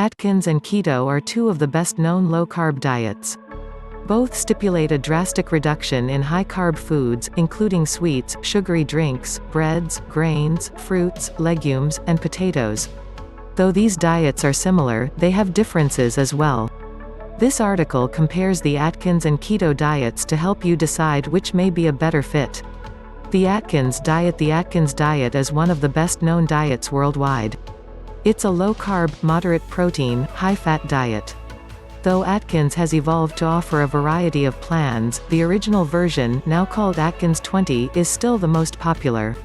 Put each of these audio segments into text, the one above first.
Atkins and keto are two of the best-known low-carb diets. Both stipulate a drastic reduction in high-carb foods, including sweets, sugary drinks, breads, grains, fruits, legumes, and potatoes. Though these diets are similar, they have differences as well. This article compares the Atkins and keto diets to help you decide which may be a better fit. The Atkins diet. The Atkins diet is one of the best-known diets worldwide. It's a low-carb, moderate-protein, high-fat diet. Though Atkins has evolved to offer a variety of plans, the original version, now called Atkins 20, is still the most popular.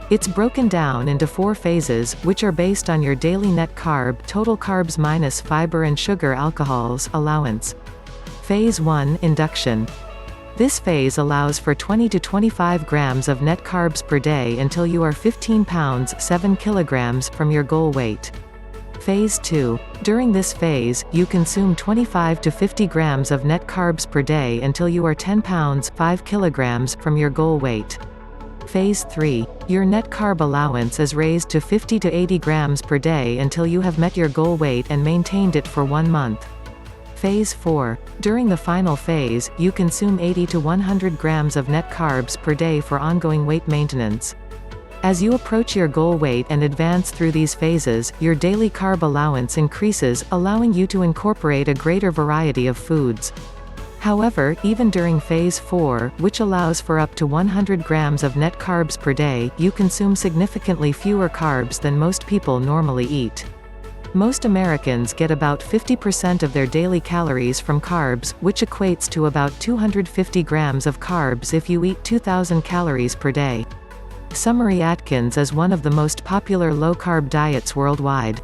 It's broken down into 4 phases, which are based on your daily net carb, total carbs minus fiber and sugar alcohols, allowance. Phase 1, Induction. This phase allows for 20 to 25 grams of net carbs per day until you are 15 pounds 7 kilograms from your goal weight. Phase 2. During this phase, you consume 25 to 50 grams of net carbs per day until you are 10 pounds 5 kilograms from your goal weight. Phase 3. Your net carb allowance is raised to 50 to 80 grams per day until you have met your goal weight and maintained it for 1 month. Phase 4. During the final phase, you consume 80 to 100 grams of net carbs per day for ongoing weight maintenance. As you approach your goal weight and advance through these phases, your daily carb allowance increases, allowing you to incorporate a greater variety of foods. However, even during Phase 4, which allows for up to 100 grams of net carbs per day, you consume significantly fewer carbs than most people normally eat. Most Americans get about 50% of their daily calories from carbs, which equates to about 250 grams of carbs if you eat 2,000 calories per day. Summary: Atkins is one of the most popular low-carb diets worldwide.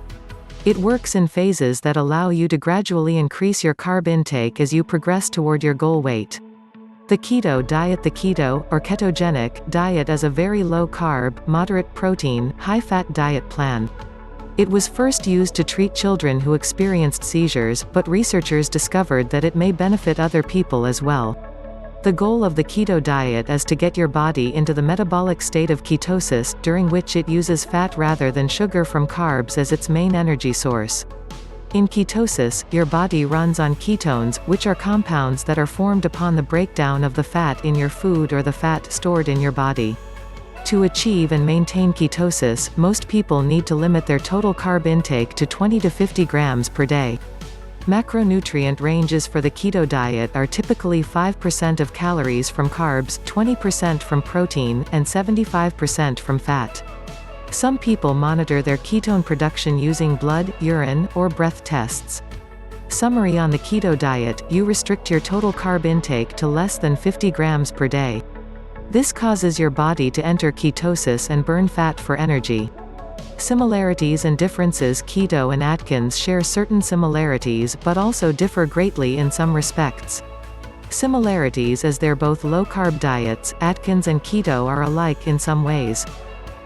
It works in phases that allow you to gradually increase your carb intake as you progress toward your goal weight. The keto diet. The keto, or ketogenic, diet is a very low-carb, moderate-protein, high-fat diet plan. It was first used to treat children who experienced seizures, but researchers discovered that it may benefit other people as well. The goal of the keto diet is to get your body into the metabolic state of ketosis, during which it uses fat rather than sugar from carbs as its main energy source. In ketosis, your body runs on ketones, which are compounds that are formed upon the breakdown of the fat in your food or the fat stored in your body. To achieve and maintain ketosis, most people need to limit their total carb intake to 20 to 50 grams per day. Macronutrient ranges for the keto diet are typically 5% of calories from carbs, 20% from protein, and 75% from fat. Some people monitor their ketone production using blood, urine, or breath tests. Summary: on the keto diet, you restrict your total carb intake to less than 50 grams per day. This causes your body to enter ketosis and burn fat for energy. Similarities and differences: keto and Atkins share certain similarities but also differ greatly in some respects. Similarities: as they're both low-carb diets, Atkins and keto are alike in some ways.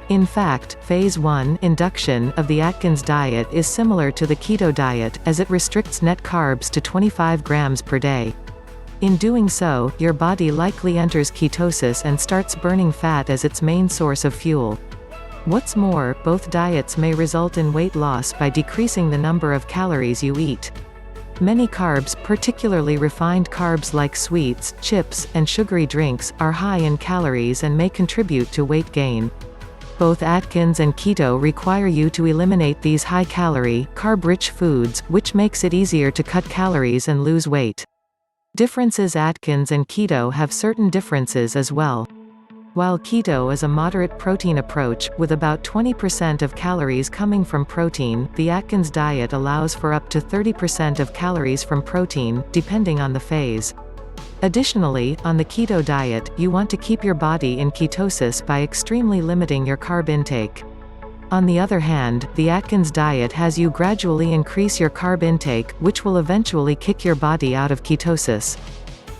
In fact, Phase 1, Induction, of the Atkins diet is similar to the keto diet, as it restricts net carbs to 25 grams per day. In doing so, your body likely enters ketosis and starts burning fat as its main source of fuel. What's more, both diets may result in weight loss by decreasing the number of calories you eat. Many carbs, particularly refined carbs like sweets, chips, and sugary drinks, are high in calories and may contribute to weight gain. Both Atkins and keto require you to eliminate these high-calorie, carb-rich foods, which makes it easier to cut calories and lose weight. Differences: Atkins and keto have certain differences as well. While keto is a moderate protein approach, with about 20% of calories coming from protein, the Atkins diet allows for up to 30% of calories from protein, depending on the phase. Additionally, on the keto diet, you want to keep your body in ketosis by extremely limiting your carb intake. On the other hand, the Atkins diet has you gradually increase your carb intake, which will eventually kick your body out of ketosis.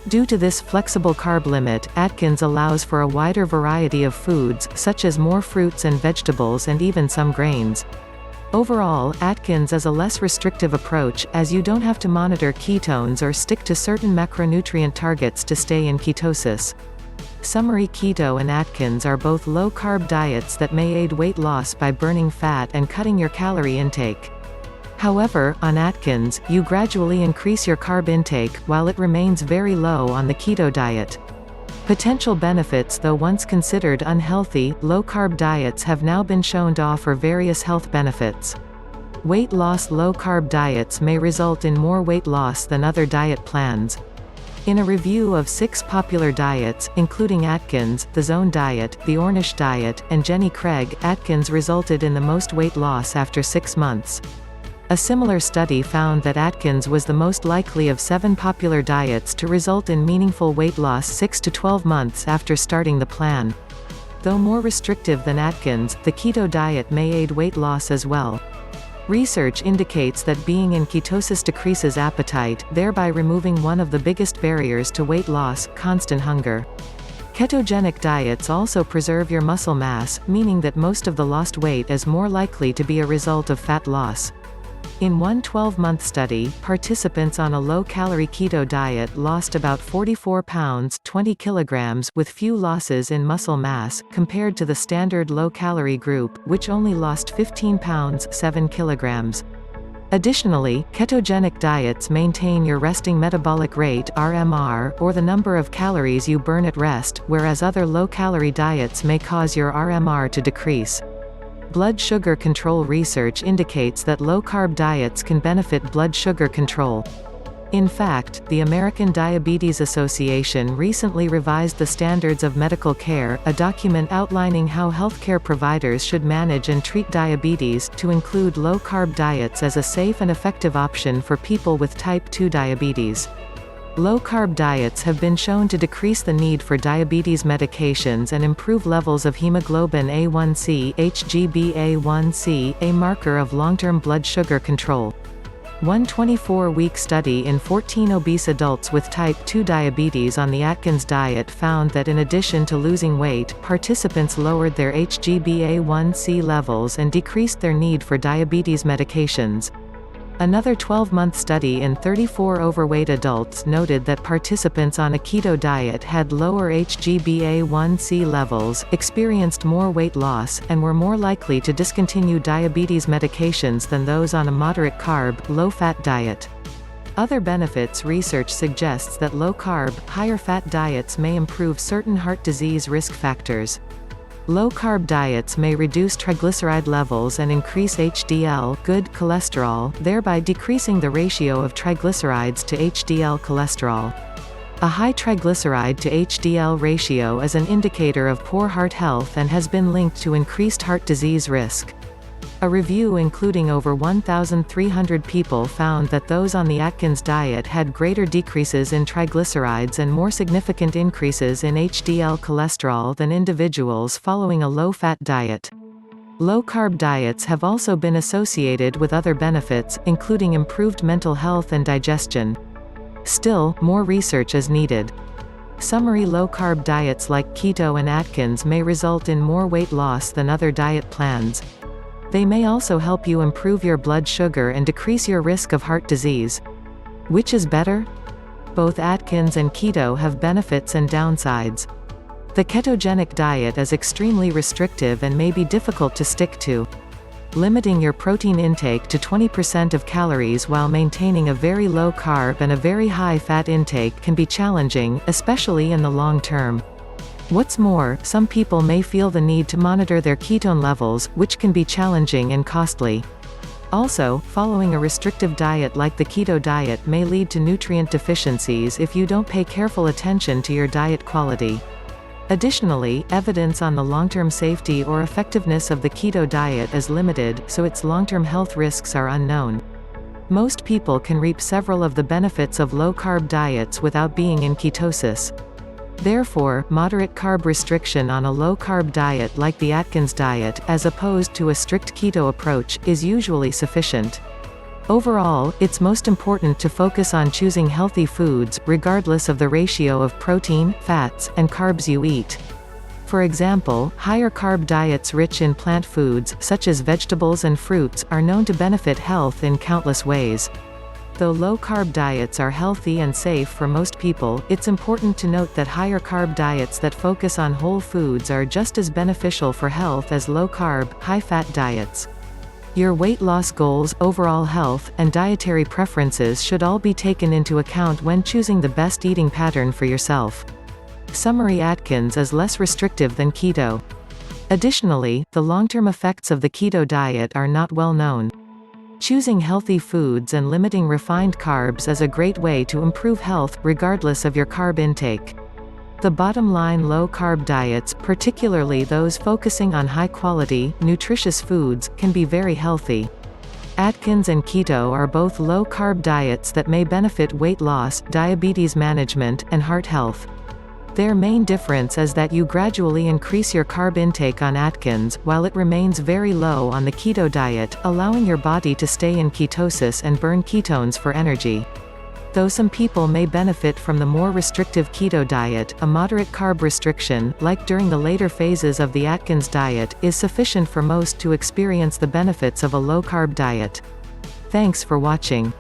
Due to this flexible carb limit, Atkins allows for a wider variety of foods, such as more fruits and vegetables and even some grains. Overall, Atkins is a less restrictive approach, as you don't have to monitor ketones or stick to certain macronutrient targets to stay in ketosis. Summary: keto and Atkins are both low-carb diets that may aid weight loss by burning fat and cutting your calorie intake. However, on Atkins, you gradually increase your carb intake, while it remains very low on the keto diet. Potential benefits. Though once considered unhealthy, low-carb diets have now been shown to offer various health benefits. Weight loss. Low-carb diets may result in more weight loss than other diet plans. In a review of 6 popular diets, including Atkins, the Zone Diet, the Ornish Diet, and Jenny Craig, Atkins resulted in the most weight loss after 6 months. A similar study found that Atkins was the most likely of 7 popular diets to result in meaningful weight loss 6 to 12 months after starting the plan. Though more restrictive than Atkins, the keto diet may aid weight loss as well. Research indicates that being in ketosis decreases appetite, thereby removing one of the biggest barriers to weight loss, constant hunger. Ketogenic diets also preserve your muscle mass, meaning that most of the lost weight is more likely to be a result of fat loss. In one 12-month study, participants on a low-calorie keto diet lost about 44 pounds 20 kilograms with few losses in muscle mass, compared to the standard low-calorie group, which only lost 15 pounds 7 kilograms. Additionally, ketogenic diets maintain your resting metabolic rate (RMR), or the number of calories you burn at rest, whereas other low-calorie diets may cause your RMR to decrease. Blood sugar control. Research indicates that low-carb diets can benefit blood sugar control. In fact, the American Diabetes Association recently revised the Standards of Medical Care, a document outlining how healthcare providers should manage and treat diabetes, to include low-carb diets as a safe and effective option for people with type 2 diabetes. Low-carb diets have been shown to decrease the need for diabetes medications and improve levels of hemoglobin A1c (HbA1c), a marker of long-term blood sugar control. One 24-week study in 14 obese adults with type 2 diabetes on the Atkins diet found that in addition to losing weight, participants lowered their HbA1c levels and decreased their need for diabetes medications. Another 12-month study in 34 overweight adults noted that participants on a keto diet had lower HbA1c levels, experienced more weight loss, and were more likely to discontinue diabetes medications than those on a moderate-carb, low-fat diet. Other benefits. Research suggests that low-carb, higher-fat diets may improve certain heart disease risk factors. Low-carb diets may reduce triglyceride levels and increase HDL, good cholesterol, thereby decreasing the ratio of triglycerides to HDL cholesterol. A high triglyceride to HDL ratio is an indicator of poor heart health and has been linked to increased heart disease risk. A review including over 1,300 people found that those on the Atkins diet had greater decreases in triglycerides and more significant increases in HDL cholesterol than individuals following a low-fat diet. Low-carb diets have also been associated with other benefits, including improved mental health and digestion. Still, more research is needed. Summary. Low-carb diets like keto and Atkins may result in more weight loss than other diet plans. They may also help you improve your blood sugar and decrease your risk of heart disease. Which is better? Both Atkins and keto have benefits and downsides. The ketogenic diet is extremely restrictive and may be difficult to stick to. Limiting your protein intake to 20% of calories while maintaining a very low carb and a very high fat intake can be challenging, especially in the long term. What's more, some people may feel the need to monitor their ketone levels, which can be challenging and costly. Also, following a restrictive diet like the keto diet may lead to nutrient deficiencies if you don't pay careful attention to your diet quality. Additionally, evidence on the long-term safety or effectiveness of the keto diet is limited, so its long-term health risks are unknown. Most people can reap several of the benefits of low-carb diets without being in ketosis. Therefore, moderate carb restriction on a low-carb diet like the Atkins diet, as opposed to a strict keto approach, is usually sufficient. Overall, it's most important to focus on choosing healthy foods, regardless of the ratio of protein, fats, and carbs you eat. For example, higher carb diets rich in plant foods, such as vegetables and fruits, are known to benefit health in countless ways. Though low-carb diets are healthy and safe for most people, it's important to note that higher carb diets that focus on whole foods are just as beneficial for health as low-carb, high-fat diets. Your weight loss goals, overall health, and dietary preferences should all be taken into account when choosing the best eating pattern for yourself. Summary: Atkins is less restrictive than keto. Additionally, the long-term effects of the keto diet are not well known. Choosing healthy foods and limiting refined carbs is a great way to improve health, regardless of your carb intake. The bottom line: low-carb diets, particularly those focusing on high-quality, nutritious foods, can be very healthy. Atkins and keto are both low-carb diets that may benefit weight loss, diabetes management, and heart health. Their main difference is that you gradually increase your carb intake on Atkins, while it remains very low on the keto diet, allowing your body to stay in ketosis and burn ketones for energy. Though some people may benefit from the more restrictive keto diet, a moderate carb restriction, like during the later phases of the Atkins diet, is sufficient for most to experience the benefits of a low-carb diet. Thanks for watching.